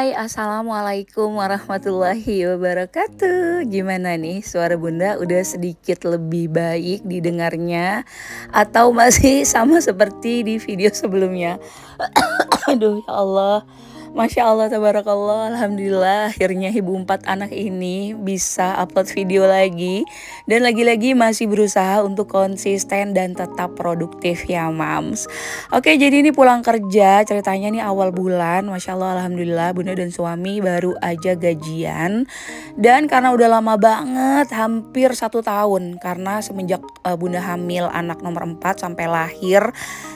Hai, assalamualaikum warahmatullahi wabarakatuh. Gimana nih, suara bunda udah sedikit lebih baik didengarnya atau masih sama seperti di video sebelumnya? Aduh ya Allah, Masya Allah, tabarakallah, alhamdulillah akhirnya ibu 4 anak ini bisa upload video lagi. Dan lagi-lagi masih berusaha untuk konsisten dan tetap produktif ya mams. Oke, jadi ini pulang kerja, ceritanya nih awal bulan. Masya Allah, alhamdulillah bunda dan suami baru aja gajian. Dan karena udah lama banget, hampir 1 tahun. Karena semenjak bunda hamil anak nomor 4 sampai lahir,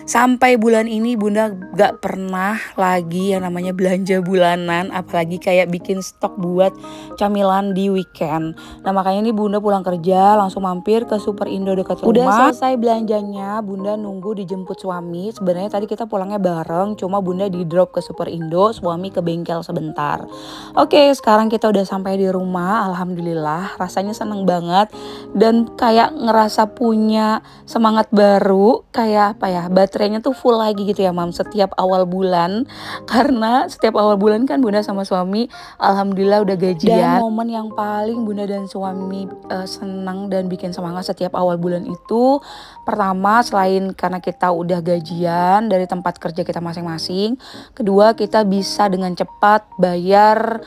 sampai bulan ini bunda gak pernah lagi yang namanya belanja bulanan, apalagi kayak bikin stok buat camilan di weekend. Nah makanya ini bunda pulang kerja langsung mampir ke Super Indo dekat rumah. Udah selesai belanjanya, bunda nunggu dijemput suami. Sebenarnya tadi kita pulangnya bareng, cuma bunda di drop ke Super Indo, suami ke bengkel sebentar. Oke, sekarang kita udah sampai di rumah. Alhamdulillah, rasanya seneng banget dan kayak ngerasa punya semangat baru, kayak apa ya, baterainya tuh full lagi gitu ya mam setiap awal bulan. Karena setiap awal bulan kan bunda sama suami alhamdulillah udah gajian. Dan momen yang paling bunda dan suami senang dan bikin semangat setiap awal bulan itu, pertama selain karena kita udah gajian dari tempat kerja kita masing-masing, kedua kita bisa dengan cepat bayar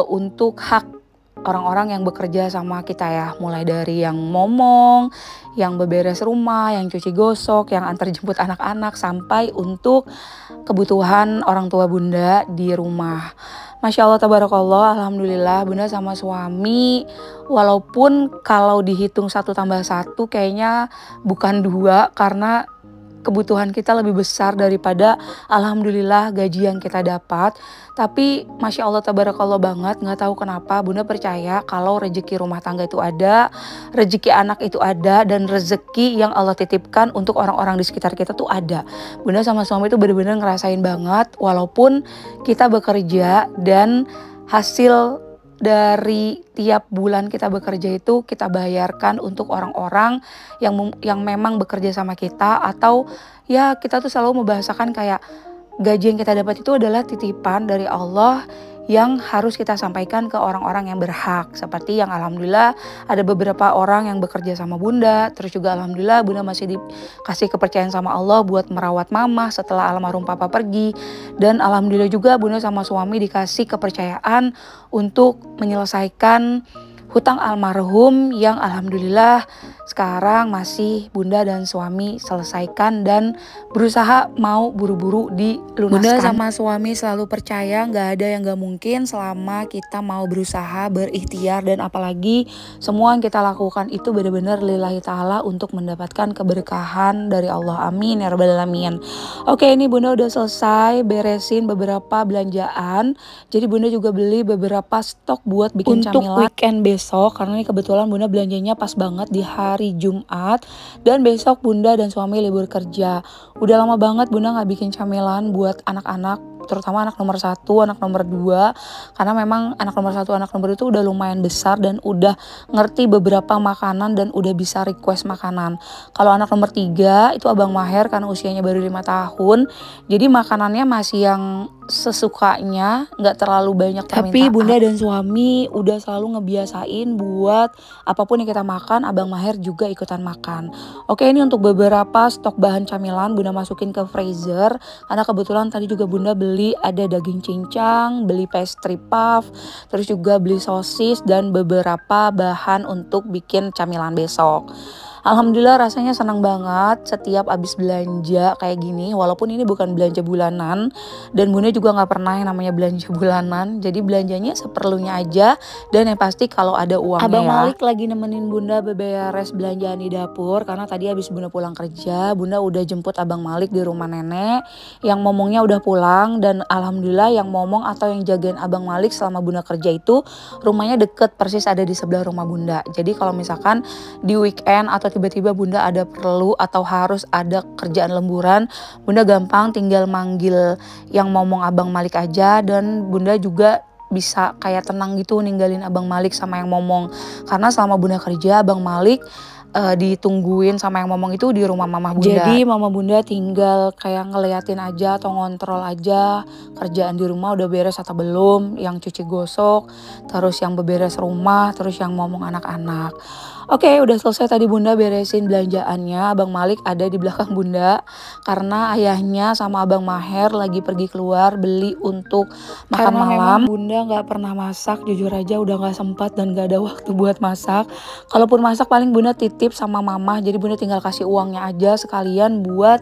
untuk hak orang-orang yang bekerja sama kita ya, mulai dari yang momong, yang beberes rumah, yang cuci gosok, yang antar jemput anak-anak, sampai untuk kebutuhan orang tua bunda di rumah. Masya Allah, tabarakallah, alhamdulillah bunda sama suami, walaupun kalau dihitung 1+1 kayaknya bukan 2, karena kebutuhan kita lebih besar daripada alhamdulillah gaji yang kita dapat. Tapi Masya Allah, tabarakallah banget, gak tahu kenapa bunda percaya kalau rezeki rumah tangga itu ada, rezeki anak itu ada, dan rezeki yang Allah titipkan untuk orang-orang di sekitar kita tuh ada. Bunda sama suami itu benar-benar ngerasain banget, walaupun kita bekerja dan hasil dari tiap bulan kita bekerja itu kita bayarkan untuk orang-orang yang memang bekerja sama kita, atau ya kita tuh selalu membahasakan kayak gaji yang kita dapat itu adalah titipan dari Allah yang harus kita sampaikan ke orang-orang yang berhak. Seperti yang alhamdulillah ada beberapa orang yang bekerja sama bunda, terus juga alhamdulillah bunda masih dikasih kepercayaan sama Allah buat merawat mama setelah almarhum papa pergi. Dan alhamdulillah juga bunda sama suami dikasih kepercayaan untuk menyelesaikan hutang almarhum yang alhamdulillah sekarang masih bunda dan suami selesaikan dan berusaha mau buru-buru dilunaskan. Bunda sama suami selalu percaya gak ada yang gak mungkin selama kita mau berusaha, berikhtiar, dan apalagi semua yang kita lakukan itu benar-benar lillahi ta'ala untuk mendapatkan keberkahan dari Allah. Amin ya rabbal alamin. Oke, ini bunda udah selesai beresin beberapa belanjaan. Jadi bunda juga beli beberapa stok buat bikin untuk camilan weekend besok, karena ini kebetulan bunda belanjanya pas banget di hari Jumat, dan besok bunda dan suami libur kerja. Udah lama banget bunda gak bikin camilan buat anak-anak, terutama anak nomor 1, anak nomor 2, karena memang anak nomor 1, anak nomor 2 itu udah lumayan besar dan udah ngerti beberapa makanan dan udah bisa request makanan. Kalau anak nomor 3 itu Abang Maher, karena usianya baru 5 tahun, jadi makanannya masih yang sesukanya, nggak terlalu banyak permintaan. Tapi bunda dan suami udah selalu ngebiasain buat apapun yang kita makan, Abang Maher juga ikutan makan. Oke, ini untuk beberapa stok bahan camilan bunda masukin ke freezer, karena kebetulan tadi juga bunda beli ada daging cincang, beli pastry puff, terus juga beli sosis dan beberapa bahan untuk bikin camilan besok. Alhamdulillah rasanya senang banget setiap abis belanja kayak gini, walaupun ini bukan belanja bulanan dan bunda juga gak pernah yang namanya belanja bulanan, jadi belanjanya seperlunya aja. Dan yang pasti kalau ada uangnya. Abang Malik lagi nemenin bunda beberes belanjaan di dapur, karena tadi abis bunda pulang kerja, bunda udah jemput Abang Malik di rumah nenek, yang momongnya udah pulang. Dan alhamdulillah yang momong atau yang jagain Abang Malik selama bunda kerja itu rumahnya deket, persis ada di sebelah rumah bunda. Jadi kalau misalkan di weekend atau tiba-tiba bunda ada perlu atau harus ada kerjaan lemburan, bunda gampang tinggal manggil yang momong Abang Malik aja, dan bunda juga bisa kayak tenang gitu ninggalin Abang Malik sama yang momong. Karena selama bunda kerja, Abang Malik ditungguin sama yang ngomong itu di rumah mama bunda. Jadi mama bunda tinggal kayak ngeliatin aja atau ngontrol aja kerjaan di rumah udah beres atau belum, yang cuci gosok, terus yang beberes rumah, terus yang ngomong anak-anak. Oke, udah selesai tadi bunda beresin belanjaannya. Abang Malik ada di belakang bunda karena ayahnya sama abang Maher lagi pergi keluar beli untuk makan malam. Bunda nggak pernah masak, jujur aja udah nggak sempat dan nggak ada waktu buat masak. Kalaupun masak paling bunda titip sama mama, jadi bunda tinggal kasih uangnya aja sekalian buat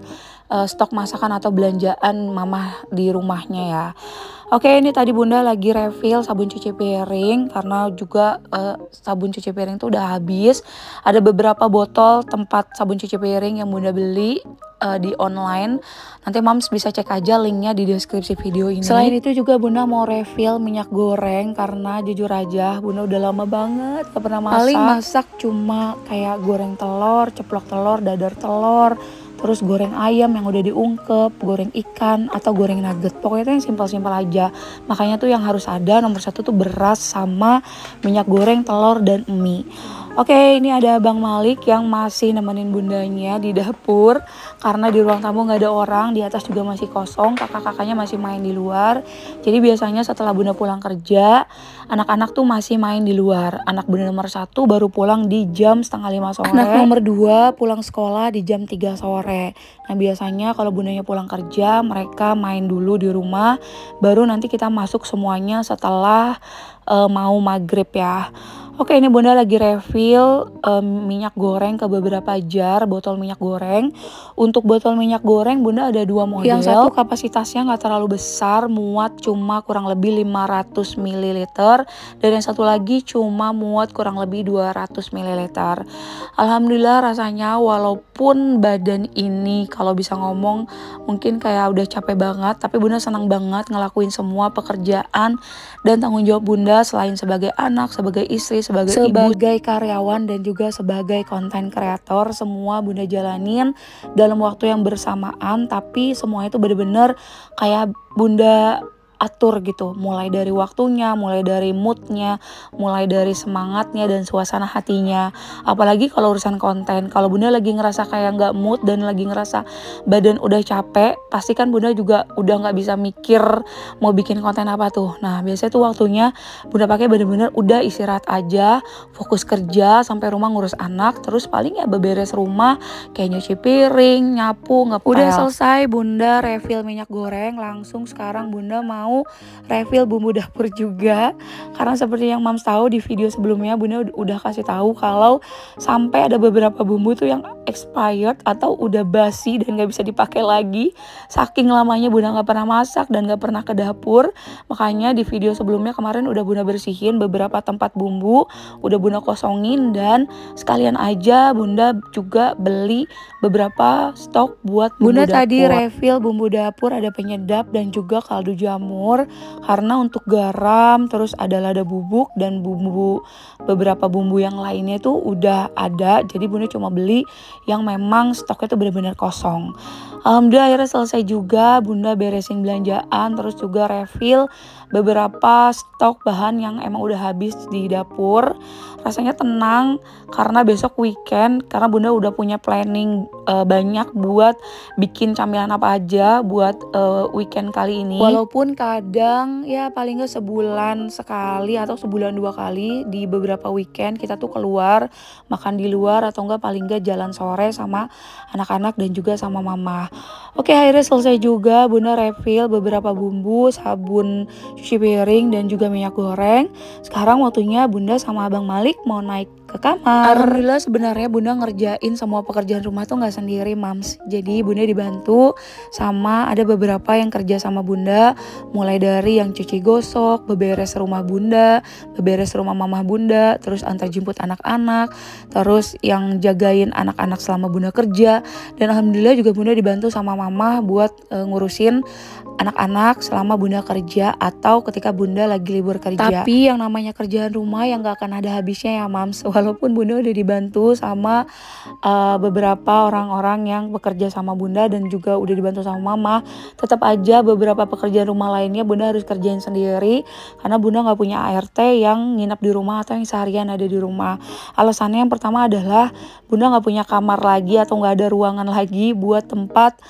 stok masakan atau belanjaan mama di rumahnya ya. Oke, ini tadi bunda lagi refill sabun cuci piring karena juga sabun cuci piring tuh udah habis. Ada beberapa botol tempat sabun cuci piring yang bunda beli di online. Nanti mams bisa cek aja linknya di deskripsi video ini. Selain itu juga bunda mau refill minyak goreng karena jujur aja bunda udah lama banget gak pernah masak. Paling masak cuma kayak goreng telur, ceplok telur, dadar telur, terus goreng ayam yang udah diungkep, goreng ikan atau goreng nugget. Pokoknya itu yang simpel-simpel aja. Makanya tuh yang harus ada nomor 1 tuh beras sama minyak goreng, telur dan mie. Oke, ini ada Bang Malik yang masih nemenin bundanya di dapur karena di ruang tamu nggak ada orang, di atas juga masih kosong, kakak-kakaknya masih main di luar. Jadi biasanya setelah bunda pulang kerja, anak-anak tuh masih main di luar. Anak bunda nomor 1 baru pulang di jam 4:30 sore. Anak nomor 2 pulang sekolah di jam 3 sore. Nah biasanya kalau bundanya pulang kerja, mereka main dulu di rumah, baru nanti kita masuk semuanya setelah mau maghrib ya. Oke, ini bunda lagi refill minyak goreng ke beberapa jar botol minyak goreng. Untuk botol minyak goreng bunda ada 2 model. Yang satu kapasitasnya nggak terlalu besar, muat cuma kurang lebih 500 ml. Dan yang satu lagi cuma muat kurang lebih 200 ml. Alhamdulillah rasanya walaupun badan ini kalau bisa ngomong mungkin kayak udah capek banget, tapi bunda senang banget ngelakuin semua pekerjaan dan tanggung jawab bunda selain sebagai anak, sebagai istri, sebagai karyawan dan juga sebagai konten kreator. Semua bunda jalanin dalam waktu yang bersamaan, tapi semuanya itu bener-bener kayak bunda atur gitu, mulai dari waktunya, mulai dari moodnya, mulai dari semangatnya dan suasana hatinya. Apalagi kalau urusan konten, kalau bunda lagi ngerasa kayak nggak mood dan lagi ngerasa badan udah capek, pasti kan bunda juga udah nggak bisa mikir mau bikin konten apa tuh. Nah biasanya tuh waktunya bunda pakai bener-bener udah istirahat aja, fokus kerja sampai rumah ngurus anak, terus paling ya beberes rumah kayak nyuci piring, nyapu, ngepel. Udah selesai bunda refill minyak goreng, langsung sekarang bunda mau refill bumbu dapur juga karena seperti yang mams tahu di video sebelumnya bunda udah kasih tahu kalau sampai ada beberapa bumbu tuh yang expired atau udah basi dan gak bisa dipakai lagi saking lamanya bunda gak pernah masak dan gak pernah ke dapur. Makanya di video sebelumnya kemarin udah bunda bersihin beberapa tempat bumbu, udah bunda kosongin, dan sekalian aja bunda juga beli beberapa stok buat bunda dapur. Tadi refill bumbu dapur ada penyedap dan juga kaldu jamur karena untuk garam, terus ada lada bubuk dan beberapa bumbu yang lainnya itu udah ada, jadi bunda cuma beli yang memang stoknya tuh benar-benar kosong. Alhamdulillah akhirnya selesai juga bunda beresin belanjaan, terus juga refill beberapa stok bahan yang emang udah habis di dapur. Rasanya tenang karena besok weekend, karena bunda udah punya planning banyak buat bikin camilan apa aja buat weekend kali ini. Walaupun kadang ya paling gak sebulan sekali atau sebulan 2 kali di beberapa weekend kita tuh keluar makan di luar atau enggak paling gak jalan sore sama anak-anak dan juga sama mama. Oke, akhirnya selesai juga bunda refill beberapa bumbu, sabun cuci piring dan juga minyak goreng. Sekarang waktunya bunda sama abang Malik mau naik ke kamar. Alhamdulillah sebenarnya bunda ngerjain semua pekerjaan rumah tuh nggak sendiri mams. Jadi bunda dibantu sama ada beberapa yang kerja sama bunda, mulai dari yang cuci gosok, beberes rumah bunda, beberes rumah mama bunda, terus antar jemput anak-anak, terus yang jagain anak-anak selama bunda kerja. Dan alhamdulillah juga bunda dibantu sama mama buat ngurusin anak-anak selama bunda kerja atau ketika bunda lagi libur kerja. Tapi yang namanya kerjaan rumah yang gak akan ada habisnya ya mams. walaupun bunda udah dibantu sama beberapa orang-orang yang bekerja sama bunda dan juga udah dibantu sama mama, tetap aja beberapa pekerjaan rumah lainnya bunda harus kerjain sendiri karena bunda nggak punya ART yang nginep di rumah atau yang seharian ada di rumah. Alasannya yang pertama adalah bunda nggak punya kamar lagi atau nggak ada ruangan lagi buat tempat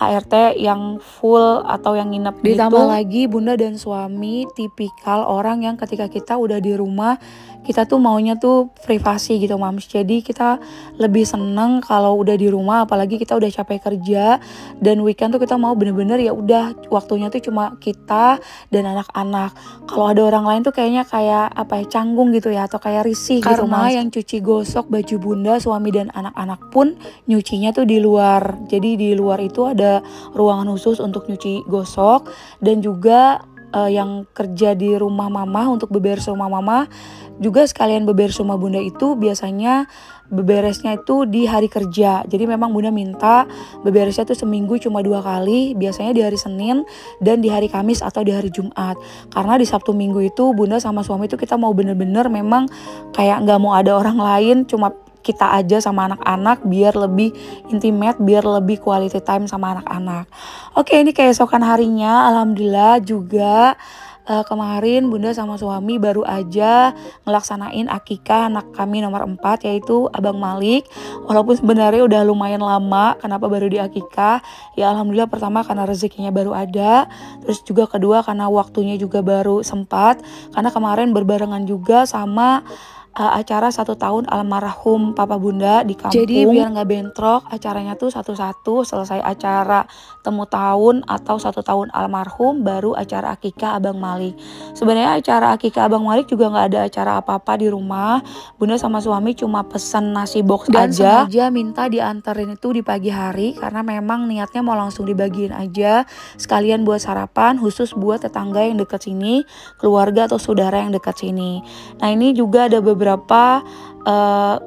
ART yang full atau yang nginep gitu. Ditambah lagi bunda dan suami tipikal orang yang ketika kita udah di rumah kita tuh maunya tuh privasi gitu mams. Jadi kita lebih seneng kalau udah di rumah, apalagi kita udah capek kerja dan weekend tuh kita mau bener-bener ya udah waktunya tuh cuma kita dan anak-anak. Kalau ada orang lain tuh kayaknya kayak apa ya, canggung gitu ya atau kayak risih gitu mams. Yang cuci gosok baju bunda, suami dan anak-anak pun nyucinya tuh di luar. Jadi di luar itu ada ruangan khusus untuk nyuci gosok dan juga yang kerja di rumah mama untuk beberes rumah mama juga sekalian beberes rumah bunda itu biasanya beberesnya itu di hari kerja. Jadi memang bunda minta beberesnya tuh seminggu cuma 2 kali, biasanya di hari Senin dan di hari Kamis atau di hari Jumat. Karena di Sabtu Minggu itu bunda sama suami itu kita mau bener-bener memang kayak nggak mau ada orang lain, cuma kita aja sama anak-anak biar lebih intimate, biar lebih quality time sama anak-anak. Oke, ini keesokan harinya alhamdulillah juga kemarin bunda sama suami baru aja ngelaksanain akikah anak kami nomor 4 yaitu Abang Malik. Walaupun sebenarnya udah lumayan lama kenapa baru di akikah, ya alhamdulillah pertama karena rezekinya baru ada, terus juga kedua karena waktunya juga baru sempat karena kemarin berbarengan juga sama acara 1 tahun almarhum papa bunda di kampung. Jadi biar nggak bentrok acaranya tuh satu-satu, selesai acara temu tahun atau 1 tahun almarhum baru acara akikah Abang Malik. Sebenarnya acara akikah Abang Malik juga nggak ada acara apa-apa di rumah. Bunda sama suami cuma pesen nasi box dan aja. Sengaja minta dianterin itu di pagi hari karena memang niatnya mau langsung dibagiin aja sekalian buat sarapan khusus buat tetangga yang dekat sini, keluarga atau saudara yang dekat sini. Nah ini juga ada beberapa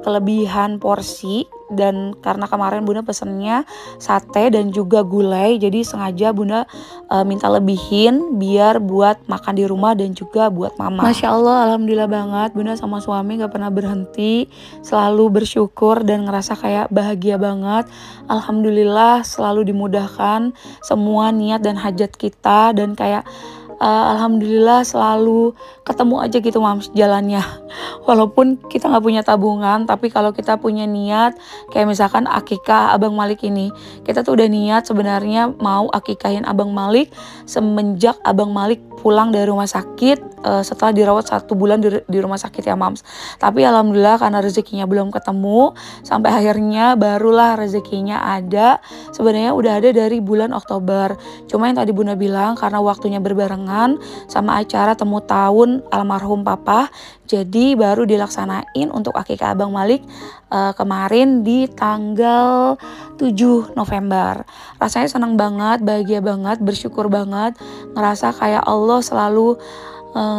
kelebihan porsi dan karena kemarin bunda pesennya sate dan juga gulai, jadi sengaja bunda minta lebihin biar buat makan di rumah dan juga buat mama. Masya Allah, alhamdulillah banget bunda sama suami gak pernah berhenti, selalu bersyukur dan ngerasa kayak bahagia banget. Alhamdulillah selalu dimudahkan semua niat dan hajat kita dan kayak alhamdulillah selalu ketemu aja gitu mams jalannya. Walaupun kita nggak punya tabungan, tapi kalau kita punya niat kayak misalkan akikah Abang Malik ini, kita tuh udah niat sebenarnya mau akikahin Abang Malik semenjak Abang Malik pulang dari rumah sakit setelah dirawat 1 bulan di rumah sakit ya mams. Tapi alhamdulillah karena rezekinya belum ketemu sampai akhirnya barulah rezekinya ada. Sebenarnya udah ada dari bulan Oktober, cuma yang tadi bunda bilang karena waktunya berbarengan sama acara temu tahun almarhum papa, jadi baru dilaksanain untuk akikah Abang Malik kemarin di tanggal 7 November. Rasanya senang banget, bahagia banget, bersyukur banget, ngerasa kayak Allah selalu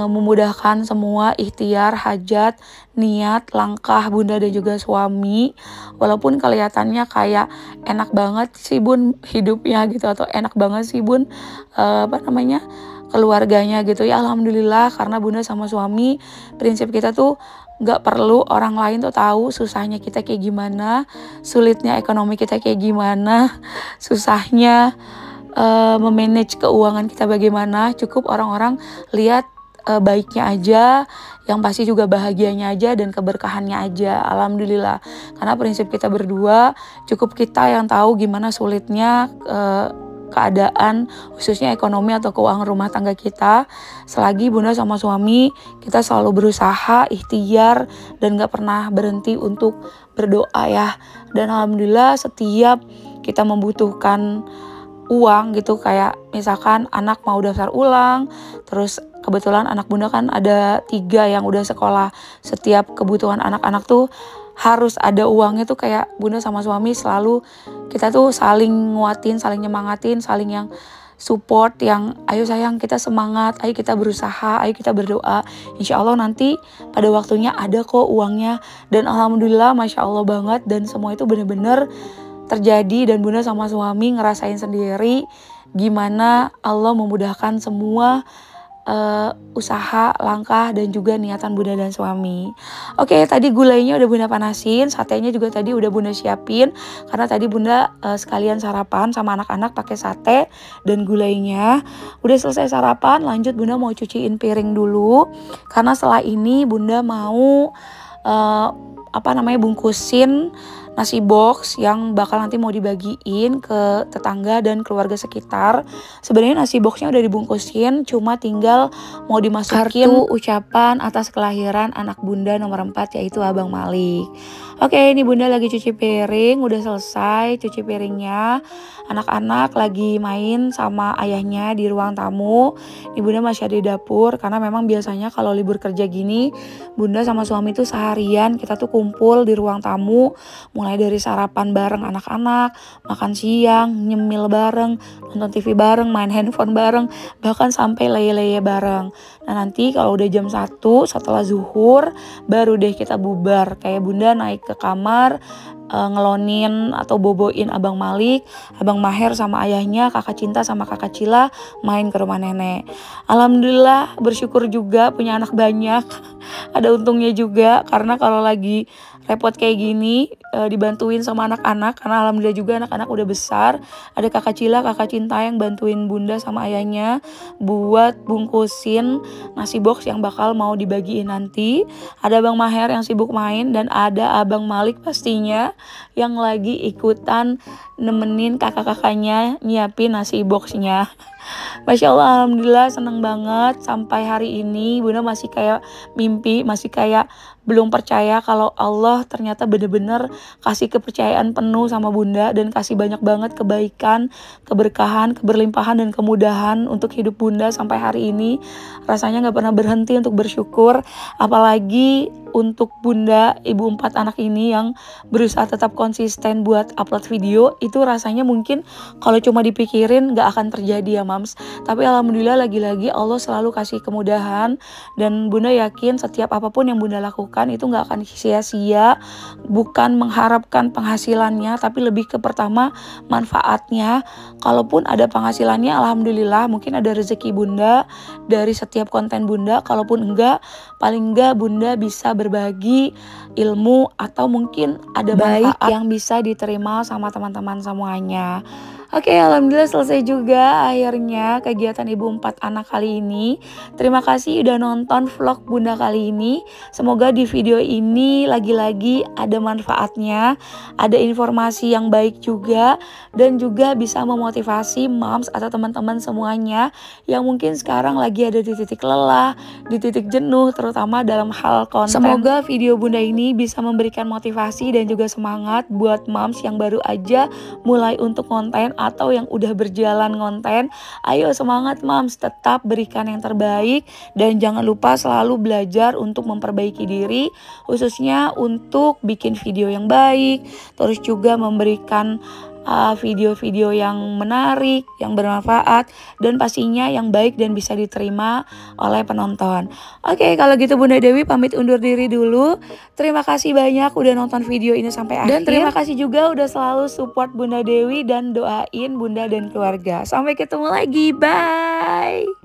memudahkan semua ikhtiar, hajat, niat, langkah bunda dan juga suami. Walaupun kelihatannya kayak enak banget sih bun hidupnya gitu, atau enak banget sih bun keluarganya gitu ya. Alhamdulillah karena bunda sama suami prinsip kita tuh gak perlu orang lain tuh tahu susahnya kita kayak gimana, sulitnya ekonomi kita kayak gimana, susahnya memanage keuangan kita bagaimana. Cukup orang-orang lihat baiknya aja, yang pasti juga bahagianya aja dan keberkahannya aja. Alhamdulillah karena prinsip kita berdua cukup kita yang tahu gimana sulitnya keadaan khususnya ekonomi atau keuangan rumah tangga kita. Selagi bunda sama suami kita selalu berusaha, ikhtiar dan gak pernah berhenti untuk berdoa ya. Dan alhamdulillah setiap kita membutuhkan uang gitu, kayak misalkan anak mau daftar ulang, terus kebetulan anak bunda kan ada 3 yang udah sekolah, setiap kebutuhan anak-anak tuh harus ada uangnya tuh kayak bunda sama suami selalu kita tuh saling nguatin, saling nyemangatin, saling yang support, yang ayo sayang kita semangat, ayo kita berusaha, ayo kita berdoa, insya Allah nanti pada waktunya ada kok uangnya. Dan alhamdulillah masya Allah banget, dan semua itu bener-bener terjadi dan bunda sama suami ngerasain sendiri gimana Allah memudahkan semua usaha, langkah, dan juga niatan bunda dan suami. Oke, tadi gulainya udah bunda panasin, satenya juga tadi udah bunda siapin. Karena tadi bunda sekalian sarapan sama anak-anak pakai sate dan gulainya. Udah selesai sarapan, lanjut bunda mau cuciin piring dulu. Karena setelah ini bunda mau bungkusin nasi box yang bakal nanti mau dibagiin ke tetangga dan keluarga sekitar. Sebenarnya nasi boxnya udah dibungkusin, cuma tinggal mau dimasukin kartu ucapan atas kelahiran anak bunda nomor 4 yaitu Abang Malik. Oke, ini bunda lagi cuci piring, udah selesai cuci piringnya. Anak-anak lagi main sama ayahnya di ruang tamu. Ini bunda masih ada di dapur karena memang biasanya kalau libur kerja gini bunda sama suami tuh seharian kita tuh kumpul di ruang tamu, mulai dari sarapan bareng anak-anak, makan siang, nyemil bareng, nonton TV bareng, main handphone bareng, bahkan sampai leye-leye bareng. Nah nanti kalau udah jam 1 setelah zuhur baru deh kita bubar. Kayak bunda naik ke kamar, ngelonin atau boboin Abang Malik, Abang Maher sama ayahnya, kakak Cinta sama kakak Cila main ke rumah nenek. Alhamdulillah bersyukur juga punya anak banyak. Ada untungnya juga karena kalau lagi repot kayak gini dibantuin sama anak-anak, karena alhamdulillah juga anak-anak udah besar. Ada kakak Cila, kakak Cinta yang bantuin bunda sama ayahnya buat bungkusin nasi box yang bakal mau dibagiin nanti. Ada Abang Maher yang sibuk main dan ada Abang Malik pastinya yang lagi ikutan nemenin kakak-kakaknya nyiapin nasi boxnya. Masya Allah, alhamdulillah seneng banget. Sampai hari ini bunda masih kayak mimpi, masih kayak belum percaya kalau Allah ternyata bener-bener kasih kepercayaan penuh sama bunda dan kasih banyak banget kebaikan, keberkahan, keberlimpahan, dan kemudahan untuk hidup bunda sampai hari ini. Rasanya gak pernah berhenti untuk bersyukur, apalagi untuk bunda ibu 4 anak ini yang berusaha tetap konsisten buat upload video. Itu rasanya mungkin kalau cuma dipikirin gak akan terjadi ya mams. Tapi alhamdulillah lagi-lagi Allah selalu kasih kemudahan, dan bunda yakin setiap apapun yang bunda lakukan itu gak akan sia-sia. Bukan mengharapkan penghasilannya, tapi lebih ke pertama manfaatnya. Kalaupun ada penghasilannya alhamdulillah, mungkin ada rezeki bunda dari setiap konten bunda. Kalaupun enggak, paling enggak bunda bisa berbagi ilmu atau mungkin ada manfaat yang bisa diterima sama teman-teman semuanya. Oke, alhamdulillah selesai juga akhirnya kegiatan ibu 4 anak kali ini. Terima kasih udah nonton vlog bunda kali ini. Semoga di video ini lagi-lagi ada manfaatnya, ada informasi yang baik juga, dan juga bisa memotivasi moms atau teman-teman semuanya yang mungkin sekarang lagi ada di titik lelah, di titik jenuh, terutama dalam hal konten. Semoga video bunda ini bisa memberikan motivasi dan juga semangat buat moms yang baru aja mulai untuk konten atau yang udah berjalan konten. Ayo semangat moms, tetap berikan yang terbaik dan jangan lupa selalu belajar untuk memperbaiki diri, khususnya untuk bikin video yang baik, terus juga memberikan video-video yang menarik, yang bermanfaat, dan pastinya yang baik dan bisa diterima oleh penonton. Oke, kalau gitu Bunda Dewi pamit undur diri dulu. Terima kasih banyak udah nonton video ini sampai akhir. Dan terima kasih juga udah selalu support Bunda Dewi dan doain Bunda dan keluarga. Sampai ketemu lagi, bye!